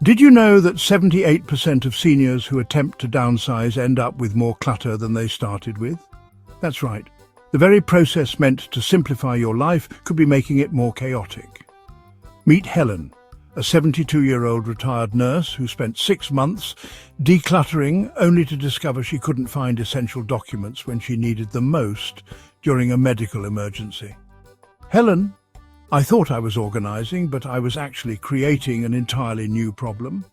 Did you know that 78% of seniors who attempt to downsize end up with more clutter than they started with? That's right. The very process meant to simplify your life could be making it more chaotic. Meet Helen, a 72-year-old retired nurse who spent 6 months decluttering only to discover she couldn't find essential documents when she needed them most during a medical emergency. Helen, I thought I was organizing, but I was actually creating an entirely new problem.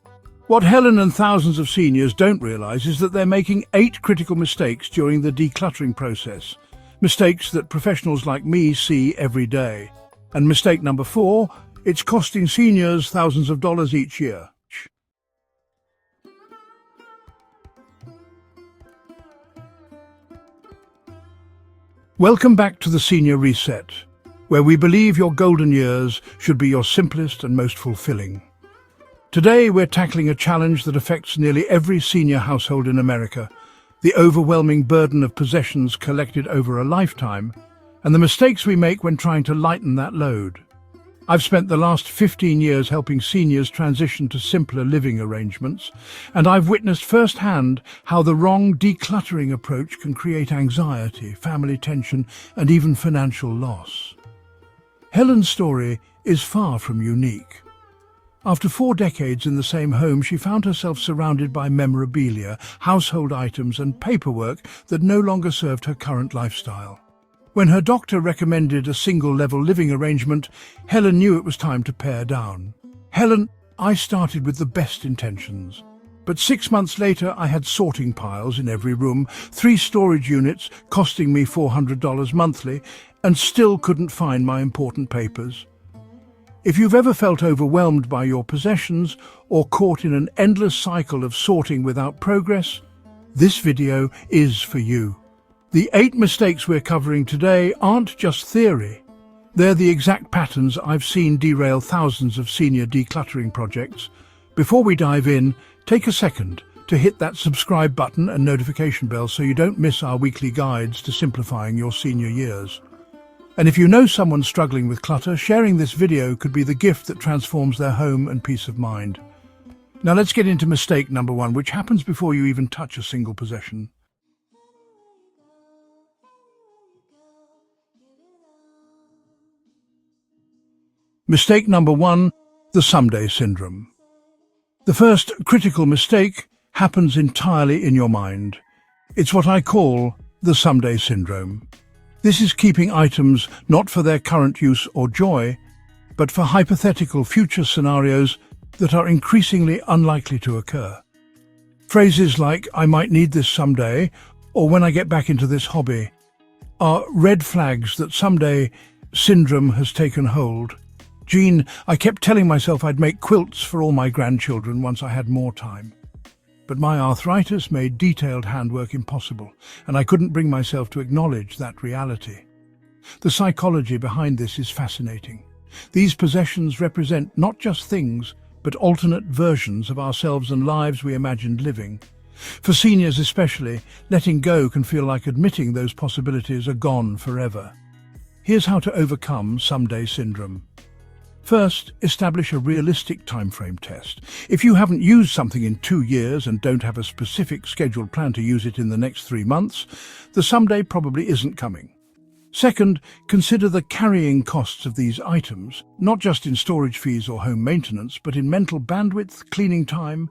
What Helen and thousands of seniors don't realize is that they're making 8 critical mistakes during the decluttering process. Mistakes that professionals like me see every day. And mistake number 4, it's costing seniors thousands of dollars each year. Welcome back to the Senior Reset, where we believe your golden years should be your simplest and most fulfilling. Today we're tackling a challenge that affects nearly every senior household in America, the overwhelming burden of possessions collected over a lifetime, and the mistakes we make when trying to lighten that load. I've spent the last 15 years helping seniors transition to simpler living arrangements, and I've witnessed firsthand how the wrong decluttering approach can create anxiety, family tension, and even financial loss. Helen's story is far from unique. After 4 decades in the same home, she found herself surrounded by memorabilia, household items, and paperwork that no longer served her current lifestyle. When her doctor recommended a single-level living arrangement, Helen knew it was time to pare down. Helen, I started with the best intentions. But 6 months later, I had sorting piles in every room, 3 storage units costing me $400 monthly, and still couldn't find my important papers. If you've ever felt overwhelmed by your possessions or caught in an endless cycle of sorting without progress, this video is for you. The 8 mistakes we're covering today aren't just theory. They're the exact patterns I've seen derail thousands of senior decluttering projects. Before we dive in, take a second to hit that subscribe button and notification bell so you don't miss our weekly guides to simplifying your senior years. And if you know someone struggling with clutter, sharing this video could be the gift that transforms their home and peace of mind. Now let's get into mistake number 1, which happens before you even touch a single possession. Mistake number 1, the someday syndrome. The first critical mistake happens entirely in your mind. It's what I call the someday syndrome. This is keeping items not for their current use or joy, but for hypothetical future scenarios that are increasingly unlikely to occur. Phrases like, "I might need this someday," or "when I get back into this hobby," are red flags that someday syndrome has taken hold. "Jean, I kept telling myself I'd make quilts for all my grandchildren once I had more time. But my arthritis made detailed handwork impossible, and I couldn't bring myself to acknowledge that reality." The psychology behind this is fascinating. These possessions represent not just things, but alternate versions of ourselves and lives we imagined living. For seniors especially, letting go can feel like admitting those possibilities are gone forever. Here's how to overcome someday syndrome. First, establish a realistic timeframe test. If you haven't used something in 2 years and don't have a specific scheduled plan to use it in the next 3 months, the someday probably isn't coming. Second, consider the carrying costs of these items, not just in storage fees or home maintenance, but in mental bandwidth, cleaning time,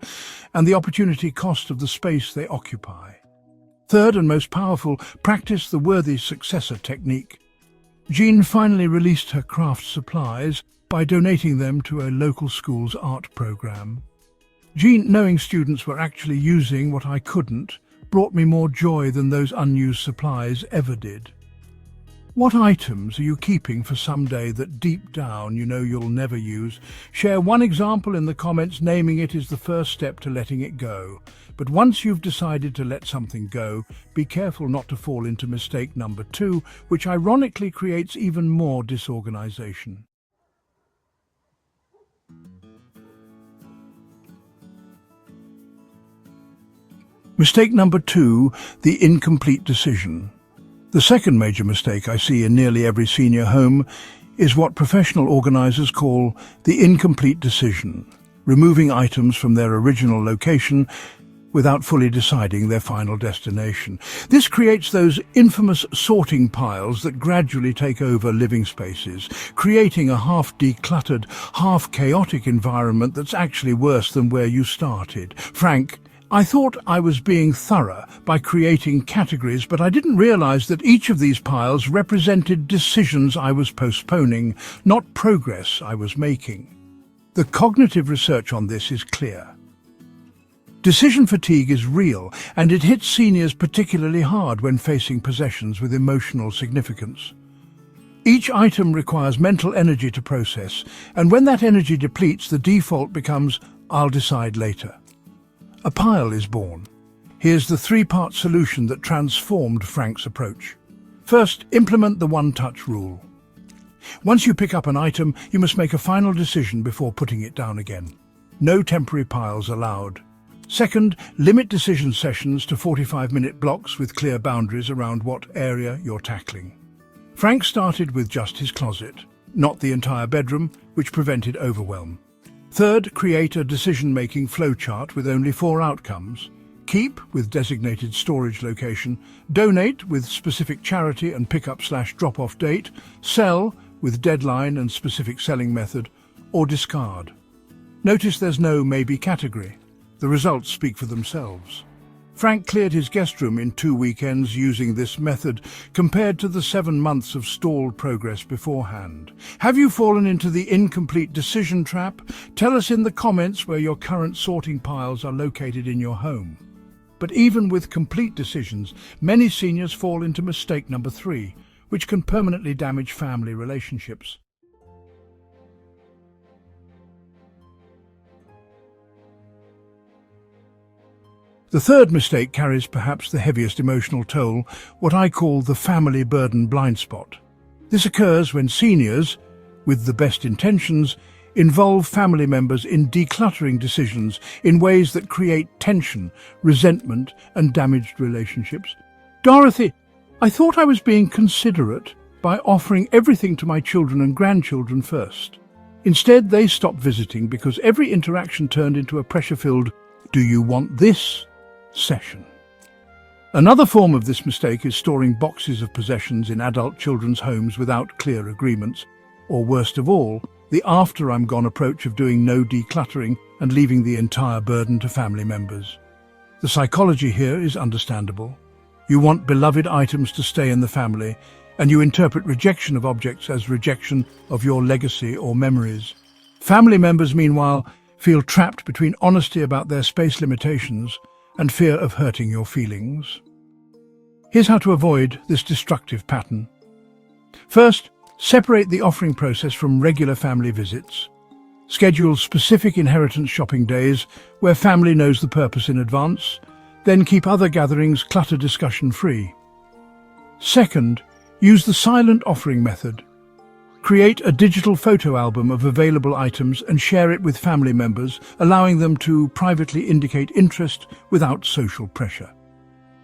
and the opportunity cost of the space they occupy. Third, and most powerful, practice the worthy successor technique. Jean finally released her craft supplies by donating them to a local school's art program. Jean, knowing students were actually using what I couldn't, brought me more joy than those unused supplies ever did. What items are you keeping for someday that deep down you know you'll never use? Share one example in the comments. Naming it is the first step to letting it go. But once you've decided to let something go, be careful not to fall into mistake number 2, which ironically creates even more disorganization. Mistake number 2, the incomplete decision. The second major mistake I see in nearly every senior home is what professional organizers call the incomplete decision. removing items from their original location without fully deciding their final destination. This creates those infamous sorting piles that gradually take over living spaces, creating a half-decluttered, half-chaotic environment that's actually worse than where you started. Frank, I thought I was being thorough by creating categories, but I didn't realize that each of these piles represented decisions I was postponing, not progress I was making. The cognitive research on this is clear. Decision fatigue is real, and it hits seniors particularly hard when facing possessions with emotional significance. Each item requires mental energy to process, and when that energy depletes, the default becomes, "I'll decide later." A pile is born. Here's the three-part solution that transformed Frank's approach. First, implement the one-touch rule. Once you pick up an item, you must make a final decision before putting it down again. No temporary piles allowed. Second, limit decision sessions to 45-minute blocks with clear boundaries around what area you're tackling. Frank started with just his closet, not the entire bedroom, which prevented overwhelm. Third, create a decision-making flowchart with only 4 outcomes. Keep, with designated storage location. Donate, with specific charity and pick-up/drop-off date. Sell, with deadline and specific selling method. Or discard. Notice there's no maybe category. The results speak for themselves. Frank cleared his guest room in 2 weekends using this method, compared to the 7 months of stalled progress beforehand. Have you fallen into the incomplete decision trap? Tell us in the comments where your current sorting piles are located in your home. But even with complete decisions, many seniors fall into mistake number 3, which can permanently damage family relationships. The third mistake carries perhaps the heaviest emotional toll, what I call the family burden blind spot. This occurs when seniors, with the best intentions, involve family members in decluttering decisions in ways that create tension, resentment, and damaged relationships. Dorothy, I thought I was being considerate by offering everything to my children and grandchildren first. Instead, they stopped visiting because every interaction turned into a pressure-filled, "Do you want this?" session. Another form of this mistake is storing boxes of possessions in adult children's homes without clear agreements, or worst of all, the after-I'm-gone approach of doing no decluttering and leaving the entire burden to family members. The psychology here is understandable. You want beloved items to stay in the family, and you interpret rejection of objects as rejection of your legacy or memories. Family members, meanwhile, feel trapped between honesty about their space limitations and fear of hurting your feelings. Here's how to avoid this destructive pattern. First, separate the offering process from regular family visits. Schedule specific inheritance shopping days where family knows the purpose in advance. Then keep other gatherings clutter discussion free. Second, use the silent offering method. Create a digital photo album of available items and share it with family members, allowing them to privately indicate interest without social pressure.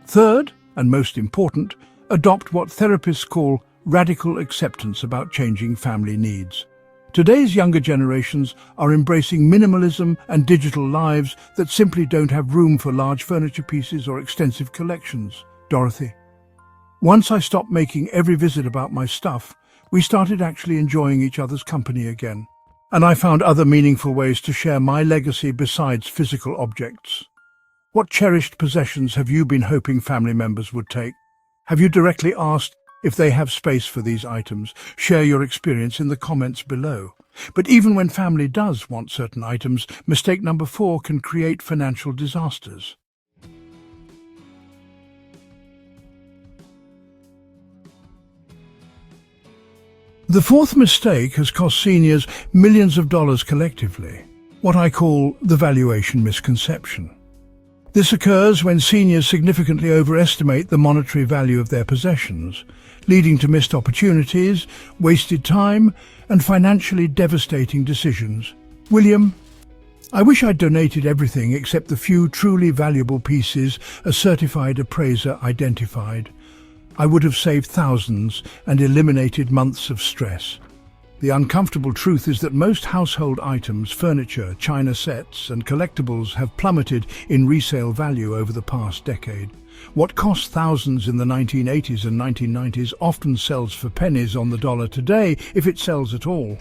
Third, and most important, adopt what therapists call radical acceptance about changing family needs. Today's younger generations are embracing minimalism and digital lives that simply don't have room for large furniture pieces or extensive collections. Dorothy, once I stopped making every visit about my stuff, we started actually enjoying each other's company again. And I found other meaningful ways to share my legacy besides physical objects. What cherished possessions have you been hoping family members would take? Have you directly asked if they have space for these items? Share your experience in the comments below. But even when family does want certain items, mistake number 4 can create financial disasters. The fourth mistake has cost seniors millions of dollars collectively, what I call the valuation misconception. This occurs when seniors significantly overestimate the monetary value of their possessions, leading to missed opportunities, wasted time, and financially devastating decisions. William, I wish I'd donated everything except the few truly valuable pieces a certified appraiser identified. I would have saved thousands and eliminated months of stress. The uncomfortable truth is that most household items, furniture, china sets, and collectibles have plummeted in resale value over the past decade. What cost thousands in the 1980s and 1990s often sells for pennies on the dollar today, if it sells at all.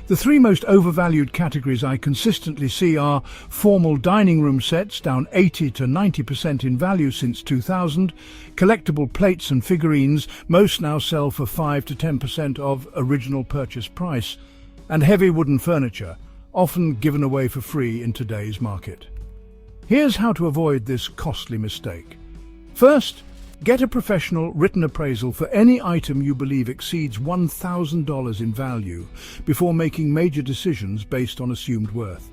The three most overvalued categories I consistently see are formal dining room sets, down 80 to 90% in value since 2000, collectible plates and figurines, most now sell for 5 to 10% of original purchase price, and heavy wooden furniture, often given away for free in today's market. Here's how to avoid this costly mistake. First, get a professional written appraisal for any item you believe exceeds $1,000 in value before making major decisions based on assumed worth.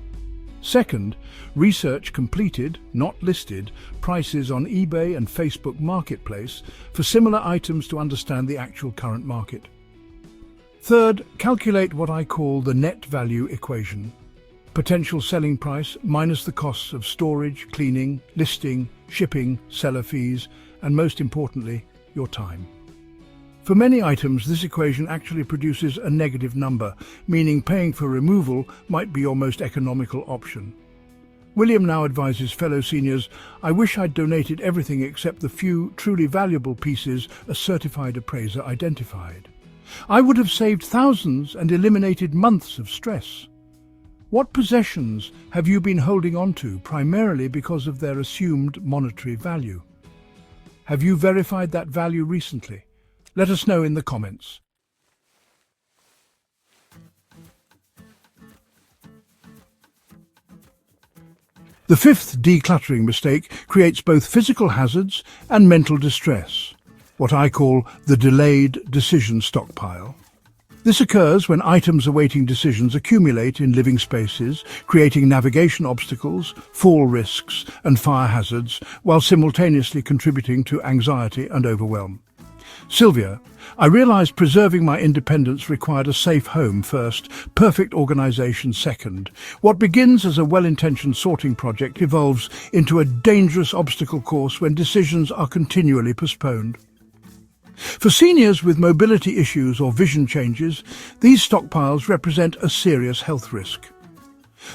Second, research completed, not listed, prices on eBay and Facebook Marketplace for similar items to understand the actual current market. Third, calculate what I call the net value equation. Potential selling price minus the costs of storage, cleaning, listing, shipping, seller fees, and most importantly, your time. For many items, this equation actually produces a negative number, meaning paying for removal might be your most economical option. William now advises fellow seniors, "I wish I'd donated everything except the few truly valuable pieces a certified appraiser identified. I would have saved thousands and eliminated months of stress." What possessions have you been holding on to primarily because of their assumed monetary value? Have you verified that value recently? Let us know in the comments. The fifth decluttering mistake creates both physical hazards and mental distress, what I call the delayed decision stockpile. This occurs when items awaiting decisions accumulate in living spaces, creating navigation obstacles, fall risks, and fire hazards, while simultaneously contributing to anxiety and overwhelm. Sylvia, I realized preserving my independence required a safe home first, perfect organization second. What begins as a well-intentioned sorting project evolves into a dangerous obstacle course when decisions are continually postponed. For seniors with mobility issues or vision changes, these stockpiles represent a serious health risk.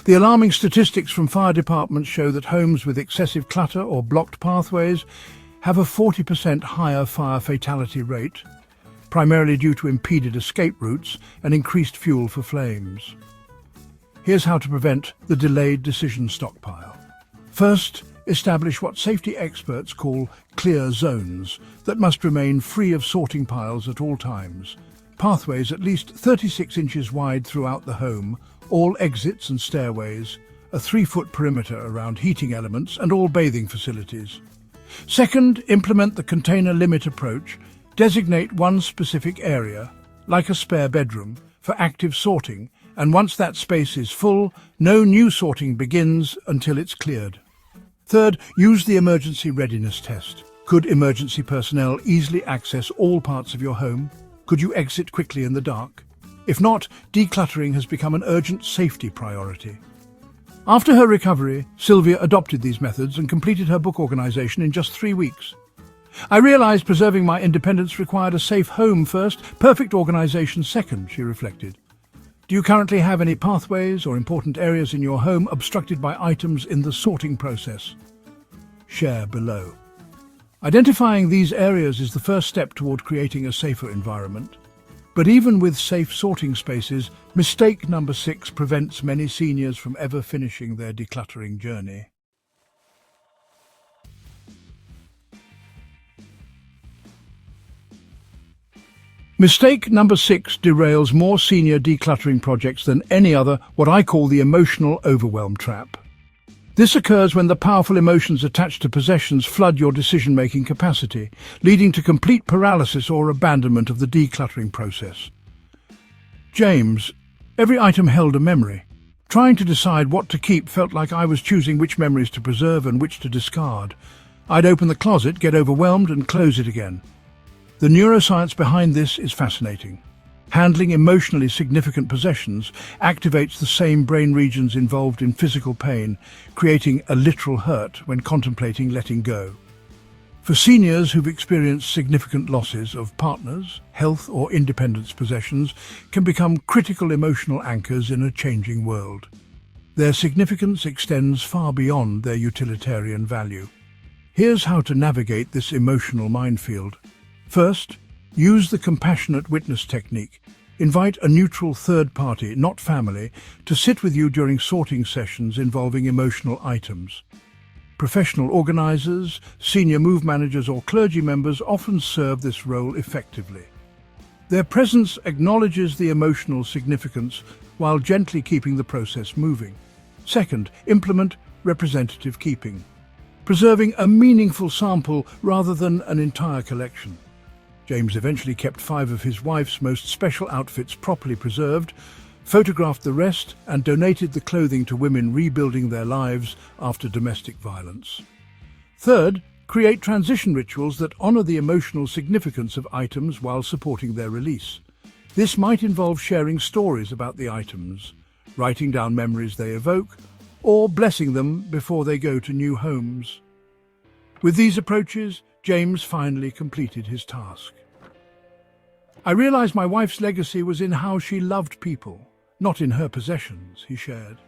The alarming statistics from fire departments show that homes with excessive clutter or blocked pathways have a 40% higher fire fatality rate, primarily due to impeded escape routes and increased fuel for flames. Here's how to prevent the delayed decision stockpile. First, establish what safety experts call clear zones that must remain free of sorting piles at all times. Pathways at least 36 inches wide throughout the home, all exits and stairways, a 3-foot perimeter around heating elements and all bathing facilities. Second, implement the container limit approach. Designate one specific area, like a spare bedroom, for active sorting, and once that space is full, no new sorting begins until it's cleared. Third, use the emergency readiness test. Could emergency personnel easily access all parts of your home? Could you exit quickly in the dark? If not, decluttering has become an urgent safety priority. After her recovery, Sylvia adopted these methods and completed her book organization in just 3 weeks. I realized preserving my independence required a safe home first, perfect organization second, she reflected. Do you currently have any pathways or important areas in your home obstructed by items in the sorting process? Share below. Identifying these areas is the first step toward creating a safer environment. But even with safe sorting spaces, mistake number 6 prevents many seniors from ever finishing their decluttering journey. Mistake number 6 derails more senior decluttering projects than any other, what I call the emotional overwhelm trap. This occurs when the powerful emotions attached to possessions flood your decision-making capacity, leading to complete paralysis or abandonment of the decluttering process. James, every item held a memory. Trying to decide what to keep felt like I was choosing which memories to preserve and which to discard. I'd open the closet, get overwhelmed, and close it again. The neuroscience behind this is fascinating. Handling emotionally significant possessions activates the same brain regions involved in physical pain, creating a literal hurt when contemplating letting go. For seniors who've experienced significant losses of partners, health or independence possessions can become critical emotional anchors in a changing world. Their significance extends far beyond their utilitarian value. Here's how to navigate this emotional minefield. First, use the compassionate witness technique. Invite a neutral third party, not family, to sit with you during sorting sessions involving emotional items. Professional organizers, senior move managers or clergy members often serve this role effectively. Their presence acknowledges the emotional significance while gently keeping the process moving. Second, implement representative keeping, preserving a meaningful sample rather than an entire collection. James eventually kept 5 of his wife's most special outfits properly preserved, photographed the rest, and donated the clothing to women rebuilding their lives after domestic violence. Third, create transition rituals that honor the emotional significance of items while supporting their release. This might involve sharing stories about the items, writing down memories they evoke, or blessing them before they go to new homes. With these approaches, James finally completed his task. I realized my wife's legacy was in how she loved people, not in her possessions, he shared.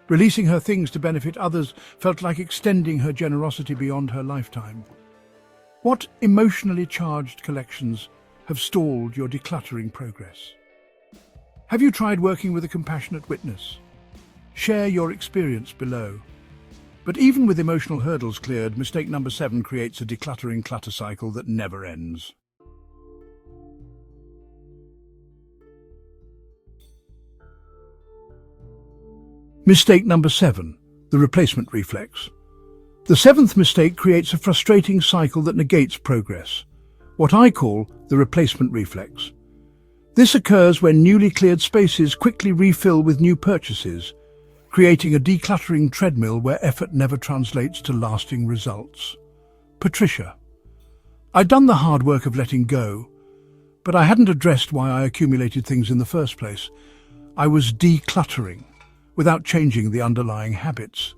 Releasing her things to benefit others felt like extending her generosity beyond her lifetime. What emotionally charged collections have stalled your decluttering progress? Have you tried working with a compassionate witness? Share your experience below. But even with emotional hurdles cleared, mistake number 7 creates a decluttering clutter cycle that never ends. Mistake number 7, the replacement reflex. The 7th mistake creates a frustrating cycle that negates progress, what I call the replacement reflex. This occurs when newly cleared spaces quickly refill with new purchases, creating a decluttering treadmill where effort never translates to lasting results. Patricia. I'd done the hard work of letting go, but I hadn't addressed why I accumulated things in the first place. I was decluttering without changing the underlying habits.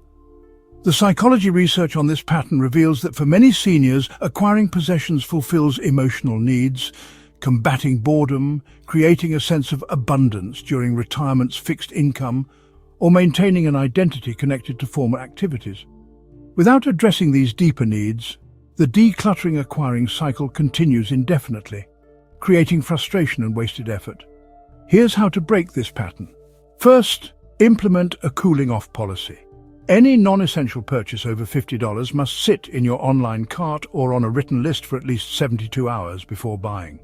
The psychology research on this pattern reveals that for many seniors, acquiring possessions fulfills emotional needs, combating boredom, creating a sense of abundance during retirement's fixed income, or maintaining an identity connected to former activities. Without addressing these deeper needs, the decluttering acquiring cycle continues indefinitely, creating frustration and wasted effort. Here's how to break this pattern. First, implement a cooling-off policy. Any non-essential purchase over $50 must sit in your online cart or on a written list for at least 72 hours before buying.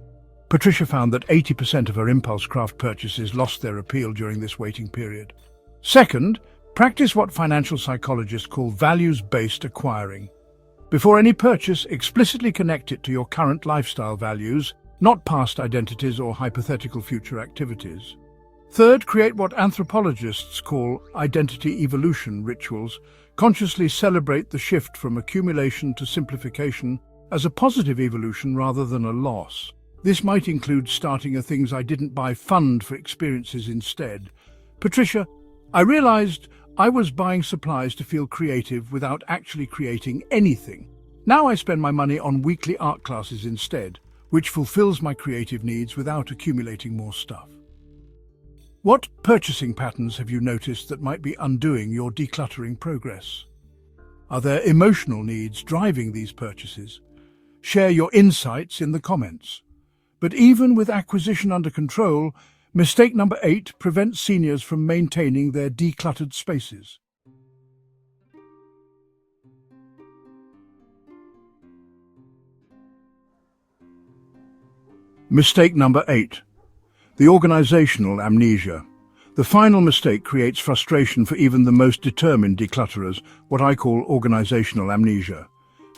Patricia found that 80% of her impulse craft purchases lost their appeal during this waiting period. Second, practice what financial psychologists call values-based acquiring. Before any purchase, explicitly connect it to your current lifestyle values, not past identities or hypothetical future activities. Third, create what anthropologists call identity evolution rituals. Consciously celebrate the shift from accumulation to simplification as a positive evolution rather than a loss. This might include starting a things I didn't buy fund for experiences instead. Patricia, I realized I was buying supplies to feel creative without actually creating anything. Now I spend my money on weekly art classes instead, which fulfills my creative needs without accumulating more stuff. What purchasing patterns have you noticed that might be undoing your decluttering progress? Are there emotional needs driving these purchases? Share your insights in the comments. But even with acquisition under control, mistake number 8 prevents seniors from maintaining their decluttered spaces. Mistake number 8. The organizational amnesia. The final mistake creates frustration for even the most determined declutterers, what I call organizational amnesia.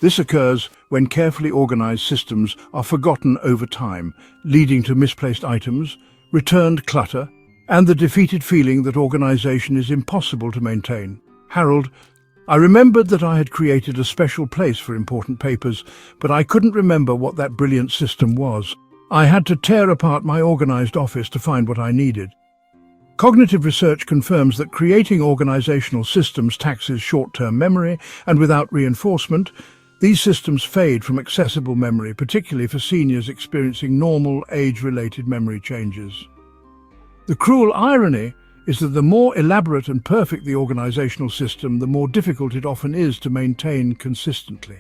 This occurs when carefully organized systems are forgotten over time, leading to misplaced items, returned clutter, and the defeated feeling that organization is impossible to maintain. Harold, I remembered that I had created a special place for important papers, but I couldn't remember what that brilliant system was. I had to tear apart my organized office to find what I needed. Cognitive research confirms that creating organizational systems taxes short-term memory, and without reinforcement, These systems fade from accessible memory, particularly for seniors experiencing normal age-related memory changes. The cruel irony is that the more elaborate and perfect the organizational system, the more difficult it often is to maintain consistently.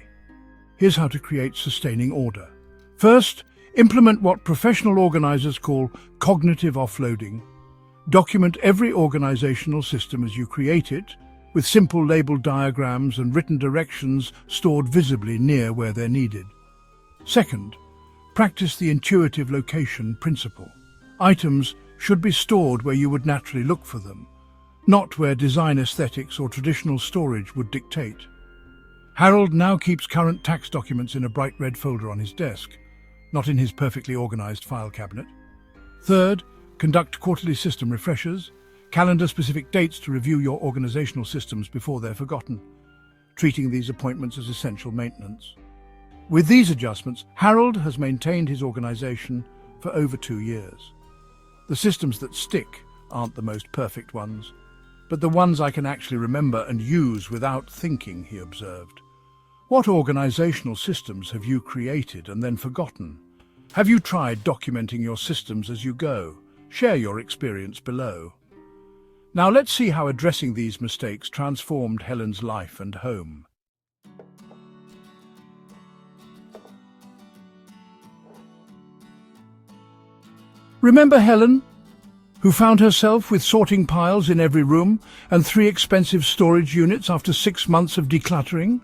Here's how to create sustaining order. First, implement what professional organizers call cognitive offloading. Document every organizational system as you create it, with simple labeled diagrams and written directions stored visibly near where they're needed. Second, practice the intuitive location principle. Items should be stored where you would naturally look for them, not where design aesthetics or traditional storage would dictate. Harold now keeps current tax documents in a bright red folder on his desk, not in his perfectly organized file cabinet. Third, conduct quarterly system refreshers. Calendar specific dates to review your organizational systems before they're forgotten, treating these appointments as essential maintenance. With these adjustments, Harold has maintained his organization for over 2 years. The systems that stick aren't the most perfect ones, but the ones I can actually remember and use without thinking, he observed. What organizational systems have you created and then forgotten? Have you tried documenting your systems as you go? Share your experience below. Now let's see how addressing these mistakes transformed Helen's life and home. Remember Helen, who found herself with sorting piles in every room and 3 expensive storage units after 6 months of decluttering?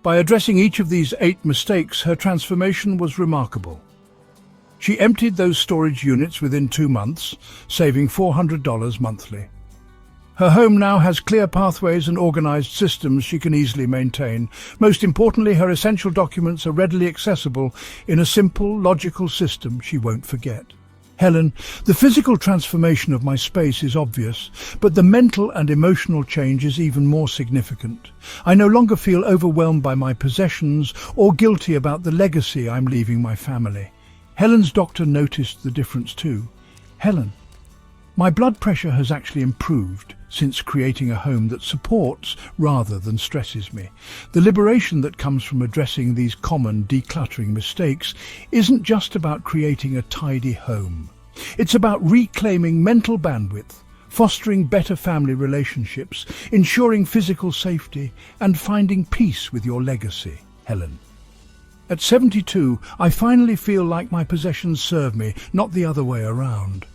By addressing each of these 8 mistakes, her transformation was remarkable. She emptied those storage units within 2 months, saving $400 monthly. Her home now has clear pathways and organized systems she can easily maintain. Most importantly, her essential documents are readily accessible in a simple, logical system she won't forget. Helen, the physical transformation of my space is obvious, but the mental and emotional change is even more significant. I no longer feel overwhelmed by my possessions or guilty about the legacy I'm leaving my family. Helen's doctor noticed the difference too. Helen, my blood pressure has actually improved since creating a home that supports rather than stresses me. The liberation that comes from addressing these common decluttering mistakes isn't just about creating a tidy home. It's about reclaiming mental bandwidth, fostering better family relationships, ensuring physical safety, and finding peace with your legacy, Helen. At 72, I finally feel like my possessions serve me, not the other way around.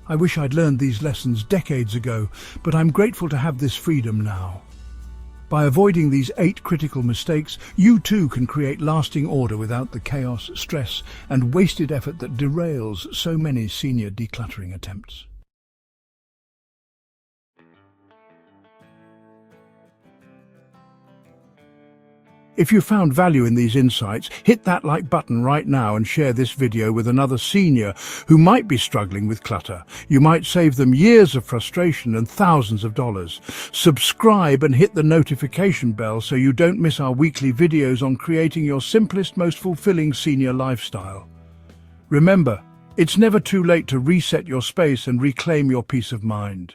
I wish I'd learned these lessons decades ago, but I'm grateful to have this freedom now. By avoiding these 8 critical mistakes, you too can create lasting order without the chaos, stress, and wasted effort that derails so many senior decluttering attempts. If you found value in these insights, hit that like button right now and share this video with another senior who might be struggling with clutter. You might save them years of frustration and thousands of dollars. Subscribe and hit the notification bell so you don't miss our weekly videos on creating your simplest, most fulfilling senior lifestyle. Remember, it's never too late to reset your space and reclaim your peace of mind.